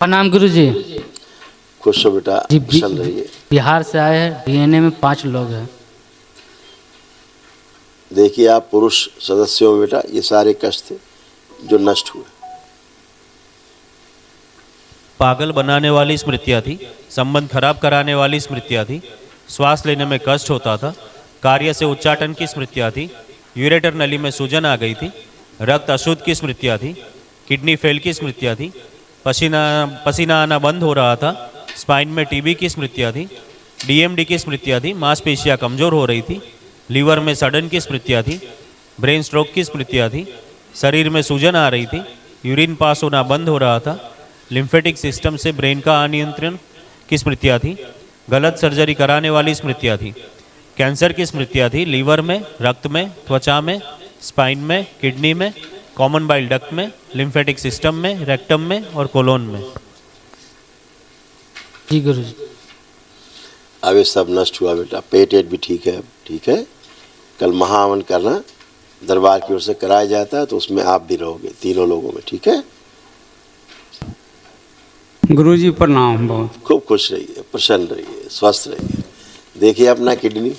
प्रणाम गुरु जी। खुश हो बेटा, जी प्रसन्न रहिए। बिहार से आए हैं, डीएनए में 5 लोग हैं। देखिए आप पुरुष सदस्यों में बेटा ये सारे कष्ट थे जो नष्ट हुए। पागल बनाने वाली स्मृतियाँ थी, संबंध खराब कराने वाली स्मृतियाँ थी, श्वास लेने में कष्ट होता था, कार्य से उच्चाटन की स्मृतियाँ थी, यूरेटर नली में सूजन आ गई थी, रक्त अशुद्ध की स्मृतियाँ थी, किडनी फेल की स्मृतियाँ थी, पसीना आना बंद हो रहा था, स्पाइन में टीबी की स्मृतियाँ थी, डीएमडी की स्मृतियाँ थी, मांसपेशियाँ कमज़ोर हो रही थी, लीवर में सडन की स्मृतियाँ थी, ब्रेन स्ट्रोक की स्मृतियाँ थी, शरीर में सूजन आ रही थी, यूरिन पास होना बंद हो रहा था, लिम्फेटिक सिस्टम से ब्रेन का अनियंत्रण की स्मृतियाँ थी, गलत सर्जरी कराने वाली स्मृतियाँ थी, कैंसर की स्मृतियाँ थी, लीवर में, रक्त में, त्वचा में, स्पाइन में, किडनी में, कॉमन बाइल डक्ट में, लिम्फेटिक सिस्टम में, रेक्टम में और कोलोन में। जी गुरु जी। अब ये सब नष्ट हुआ बेटा, पेट भी ठीक है, ठीक है। कल महाहवन करना, दरबार की ओर से कराया जाता है तो उसमें आप भी रहोगे तीनों लोगों में, ठीक है। गुरु जी प्रणाम। बहुत खूब खुश रहिए, प्रसन्न रहिए, स्वस्थ रहिए। देखिए अपना किडनी,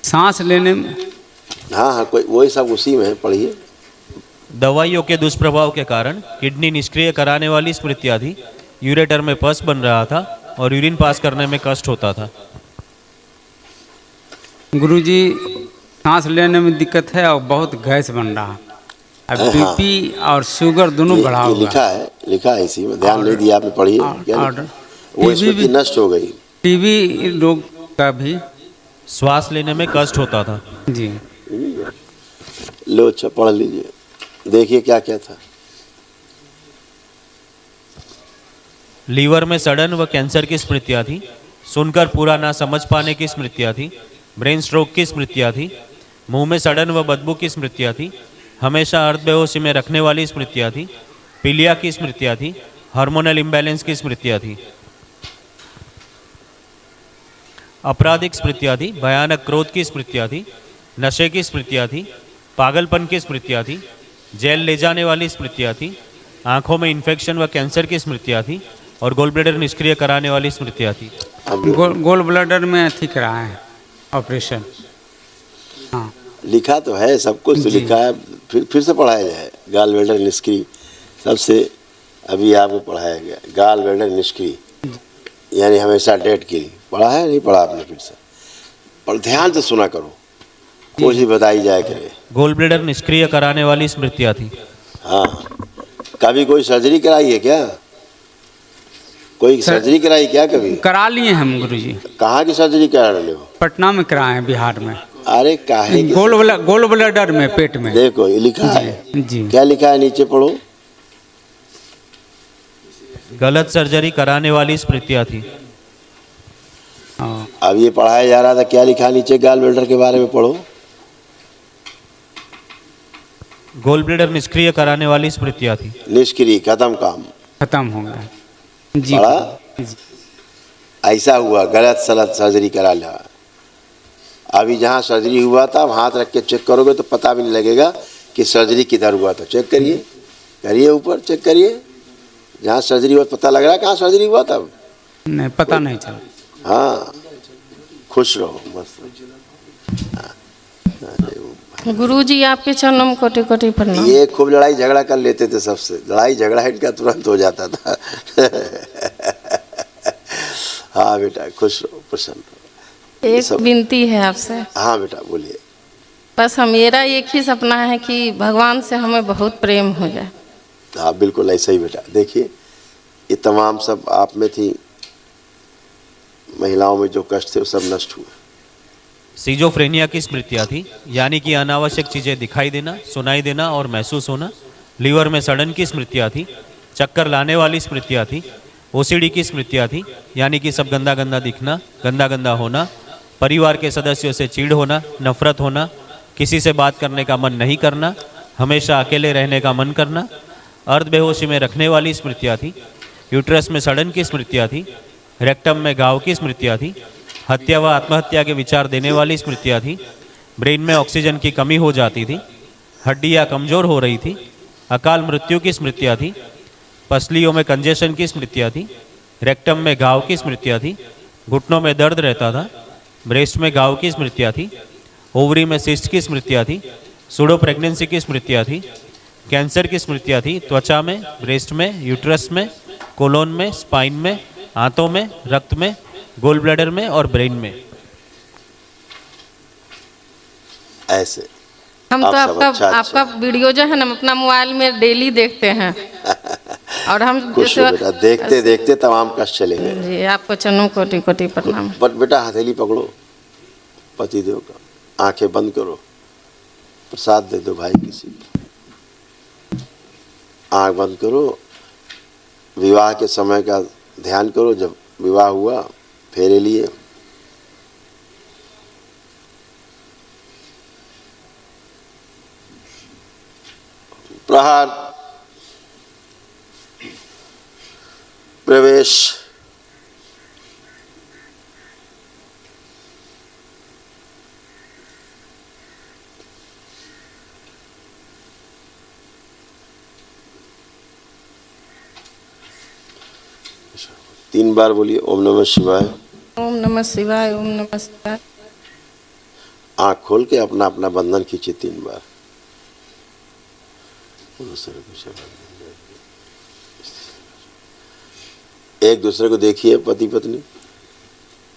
सांस लेने में हाँ हाँ कोई वही सब उसी में है, पढ़िए। दवाइयों के दुष्प्रभाव के कारण किडनी निष्क्रिय कराने वाली स्मृतियाँ थी, यूरेटर में पस बन रहा था और यूरिन पास करने में कष्ट होता था। गुरु जी सांस लेने में दिक्कत है और बहुत गैस बन रहा है। अब बीपी और शुगर दोनों बढ़ा ये हुआ लिखा है इसी में, ध्यान नहीं दिया आपने, पढ़िए। वो स्मृति नष्ट हो गई। टीबी रोग का भी श्वास लेने में कष्ट होता था। जी लो अच्छा पढ़ लीजिए, देखिए क्या क्या था। लीवर में सडन व कैंसर की स्मृतियाँ थी, सुनकर पूरा ना समझ पाने की स्मृतियाँ थी, ब्रेन स्ट्रोक की स्मृतियाँ थी, मुंह में सडन व बदबू की स्मृतियाँ थी, हमेशा अर्धबेहोशी में रखने वाली स्मृतियाँ थी, पीलिया की स्मृतियाँ थी, हार्मोनल इम्बैलेंस की स्मृतियाँ थी, आपराधिक स्मृतियाँ थी, भयानक क्रोध की स्मृतियाँ थी, नशे की स्मृतियाँ थी, पागलपन की स्मृतियाँ थी, जेल ले जाने वाली स्मृतियाँ थी, आंखों में इन्फेक्शन व कैंसर की स्मृतियाँ थी और गोल ब्लैडर निष्क्रिय कराने वाली स्मृतियाँ थी। गोल ब्लैडर में अथी करा है ऑपरेशन। हाँ लिखा तो है, सब कुछ तो लिखा है, फिर से पढ़ाया जाए। गाल ब्लैडर निष्क्रिय सबसे अभी आपको पढ़ाया गया, गाल ब्लैडर निष्क्रिय यानी हमेशा डेड के लिए। पढ़ा है नहीं पढ़ा आपने? फिर से पर ध्यान से सुना करो, कुछ भी बताई जाए करे। गोल ब्लैडर निष्क्रिय कराने वाली स्मृतियाँ थी। हाँ, कभी कोई सर्जरी कराई है क्या? कोई सर्जरी कराई क्या कभी? करा लिए हम गुरु जी। कहाँ की सर्जरी करा रहे हो? पटना में कराए हैं, बिहार में। अरे काहे की? गोल ब्लैडर में, पेट में। देखो ये लिखा है जी। क्या लिखा है नीचे पढ़ो। गलत सर्जरी कराने वाली स्मृतियाँ थी। अब ये पढ़ाया जा रहा था, क्या लिखा है नीचे? गाल ब्लैडर के बारे में पढ़ो। गोल ब्लैडर निष्क्रिय कराने वाली स्मृतियाँ थी। निष्क्रिय, खत्म, काम खत्म हो गया जी। पढ़ा? ऐसा हुआ, गलत सलत सर्जरी करा लिया। अभी जहाँ सर्जरी हुआ था हाथ रख के चेक करोगे तो पता भी नहीं लगेगा कि सर्जरी किधर हुआ था। चेक करिए, करिए ऊपर चेक करिए, जहाँ सर्जरी हुआ पता लग रहा है कहाँ सर्जरी हुआ था? नहीं पता नहीं चला। हाँ, खुश रहो, मस्त। गुरुजी आपके चरणों में कोटि कोटि प्रणाम। ये खूब लड़ाई झगड़ा कर लेते थे सबसे, लड़ाई झगड़ा इनका तुरंत हो जाता था। हाँ बेटा, खुश रहो, प्रसन्न रहो। एक विनती है आपसे। हाँ बेटा बोलिए। बस मेरा एक ही सपना है कि भगवान से हमें बहुत प्रेम हो जाए। हाँ बिल्कुल ऐसा ही बेटा। देखिए ये तमाम सब आप में थी, महिलाओं में जो कष्ट थे वो सब नष्ट हुए। सीजोफ्रेनिया की स्मृतियाँ थी, यानी कि अनावश्यक चीज़ें दिखाई देना, सुनाई देना और महसूस होना। लीवर में सडन की स्मृतियाँ थी, चक्कर लाने वाली स्मृतियाँ थी, ओसीडी की स्मृतियाँ थी, यानी कि सब गंदा गंदा दिखना, गंदा गंदा होना, परिवार के सदस्यों से चिढ़ होना, नफरत होना, किसी से बात करने का मन नहीं करना, हमेशा अकेले रहने का मन करना, अर्धबेहोशी में रखने वाली स्मृतियाँ थी, यूट्रस में सडन की स्मृतियाँ थी, रेक्टम में घाव की स्मृतियाँ थी, हत्या व आत्महत्या के विचार देने वाली स्मृतियाँ थी, ब्रेन में ऑक्सीजन की कमी हो जाती थी, हड्डियाँ कमज़ोर हो रही थी, अकाल मृत्यु की स्मृतियाँ थी, पसलियों में कंजेशन की स्मृतियाँ थी, रेक्टम में घाव की स्मृतियाँ थी, घुटनों में दर्द रहता था, ब्रेस्ट में घाव की स्मृतियाँ थी, ओवरी में सिस्ट की स्मृतियाँ थी, सूडो प्रेगनेंसी की स्मृतियाँ थी, कैंसर की स्मृतियाँ थी, त्वचा में, ब्रेस्ट में, यूट्रस में, कोलोन में, स्पाइन में, हाथों में, रक्त में, गोल ब्लैडर में और ब्रेन में। ऐसे हम तो आप सब आपका अच्छा। आपका वीडियो जो है ना हम अपना मोबाइल में डेली देखते हैं और हम खुश हो बेटा, देखते देखते तमाम कष्ट चले गए। जी आपको चरणों कोटि कोटि प्रणाम। बट बेटा हथेली पकड़ो पतिदेव का, आंखें बंद करो, प्रसाद दे दो भाई किसी को। आंख बंद करो, विवाह के समय का ध्यान करो, जब विवाह हुआ फेरे लिए। प्रहार, प्रवेश, तीन बार बोलिए ओम नमः शिवाय। ओम नमः शिवाय, ओम नमः शिवाय। आंख खोल के अपना अपना बंधन खींचे 3 बार। एक दूसरे को देखिए पति पत्नी,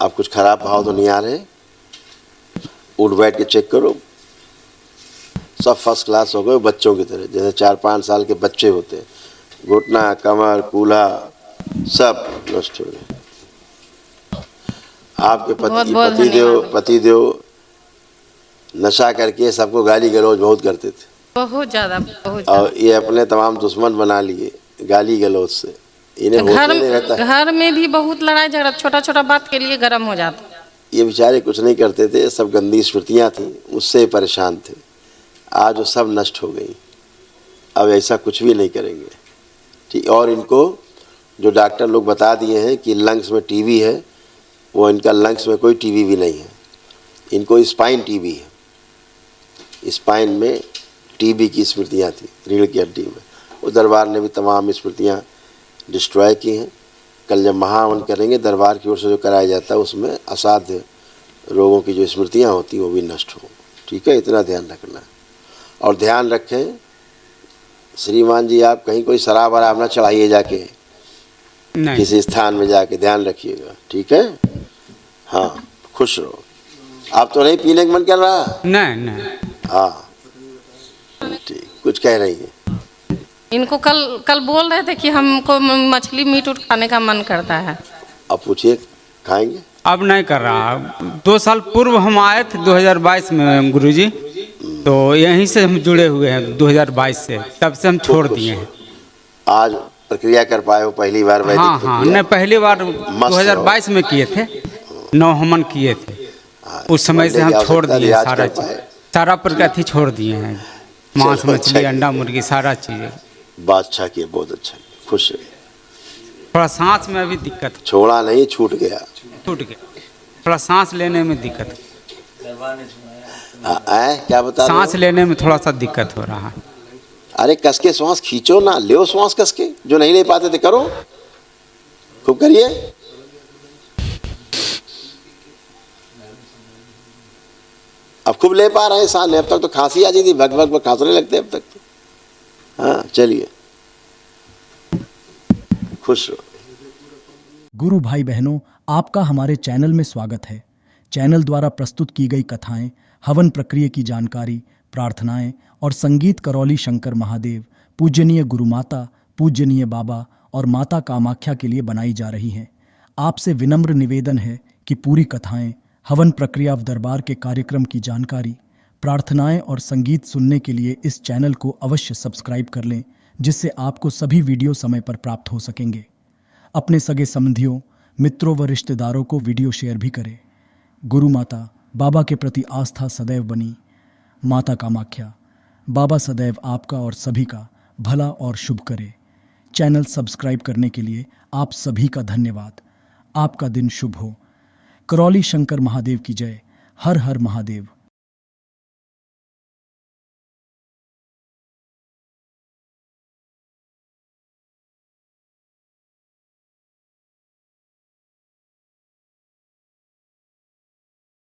आप कुछ खराब भाव तो नहीं आ रहे, उठ बैठ के चेक करो, सब फर्स्ट क्लास हो गए बच्चों की तरह, जैसे 4-5 साल के बच्चे होते हैं। घुटना, कमर, कूल्हा सब नष्ट हो गए। आपके पतिदेव नशा करके सबको गाली गलौज बहुत करते थे, बहुत ज्यादा, बहुत और ये अपने तमाम दुश्मन बना लिए गाली गलौज से। इन्हें होश नहीं रहता है। घर में भी बहुत लड़ाई झगड़ा, छोटा छोटा बात के लिए गर्म हो जाता। ये बेचारे कुछ नहीं करते थे, सब गंदी स्मृतियाँ थी, उससे परेशान थे। आज वो सब नष्ट हो गई, अब ऐसा कुछ भी नहीं करेंगे। ठीक, और इनको जो डॉक्टर लोग बता दिए हैं कि लंग्स में टीबी है, वो इनका लंग्स में कोई टीबी भी नहीं है, इनको स्पाइन टीबी है। स्पाइन में टीबी की स्मृतियाँ थी, रीढ़ की हड्डी में। वो दरबार ने भी तमाम स्मृतियाँ डिस्ट्रॉय की हैं। कल जब महावन करेंगे दरबार की ओर से जो कराया जाता है, उसमें असाध्य रोगों की जो स्मृतियाँ होती वो भी नष्ट हो। ठीक है, इतना ध्यान रखना। और ध्यान रखें श्रीमान जी, आप कहीं कोई शराब वराब ना चढ़ाइए जाके, नहीं। किसी स्थान में जाके ध्यान रखिएगा। ठीक है, हाँ, खुश रहो। आप तो नहीं पीने का मन कर रहा? नहीं नहीं। हाँ ठीक, कुछ कह रही है। इनको कल बोल रहे थे कि हमको मछली मीट उठ खाने का मन करता है। अब पूछिए खाएंगे? अब नहीं कर रहा। 2 साल पूर्व हम आए थे 2022 में गुरुजी, तो यहीं से हम जुड़े हुए हैं 2022 से, तब से हम छोड़ दिए हैं। आज प्रक्रिया कर पाए हो पहली बार? वैदिक हाँ, प्रक्रिया? नहीं, पहली बार 2022 में किए थे, 9 हवन किए थे। उस समय से हम छोड़ दिए सारा चीज़, सारा प्रकृति छोड़ दिए हैं, मांस मछली अंडा मुर्गी सारा चीज़। बात अच्छा किया, बहुत अच्छा किया, खुश है। थोड़ा सांस में अभी दिक्कत, छोड़ा नहीं, छूट गया। छूट गया, थोड़ा सांस लेने में दिक्कत, क्या बता रहे हो? सांस लेने में थोड़ा सा दिक्कत हो रहा है। अरे कस के श्वास खींचो ना, ले श्वास कस के, जो नहीं ले पाते थे करो, खूब करिए। अब खूब ले पा रहे हैं सांस। अब तक तो खांसी आ जाती थी, भग भग खांसने लगते अब तक तो। हाँ चलिए, खुश रहो। गुरु भाई बहनों, आपका हमारे चैनल में स्वागत है। चैनल द्वारा प्रस्तुत की गई कथाएं, हवन प्रक्रिया की जानकारी, प्रार्थनाएं और संगीत करौली शंकर महादेव, पूजनीय गुरु माता, पूजनीय बाबा और माता कामाख्या के लिए बनाई जा रही हैं। आपसे विनम्र निवेदन है कि पूरी कथाएं, हवन प्रक्रिया दरबार के कार्यक्रम की जानकारी, प्रार्थनाएं और संगीत सुनने के लिए इस चैनल को अवश्य सब्सक्राइब कर लें, जिससे आपको सभी वीडियो समय पर प्राप्त हो सकेंगे। अपने सगे संबंधियों, मित्रों व रिश्तेदारों को वीडियो शेयर भी करें। गुरु माता, बाबा के प्रति आस्था सदैव बनी। माता कामाख्या, बाबा सदैव आपका और सभी का भला और शुभ करे। चैनल सब्सक्राइब करने के लिए आप सभी का धन्यवाद। आपका दिन शुभ हो। करौली शंकर महादेव की जय। हर हर महादेव।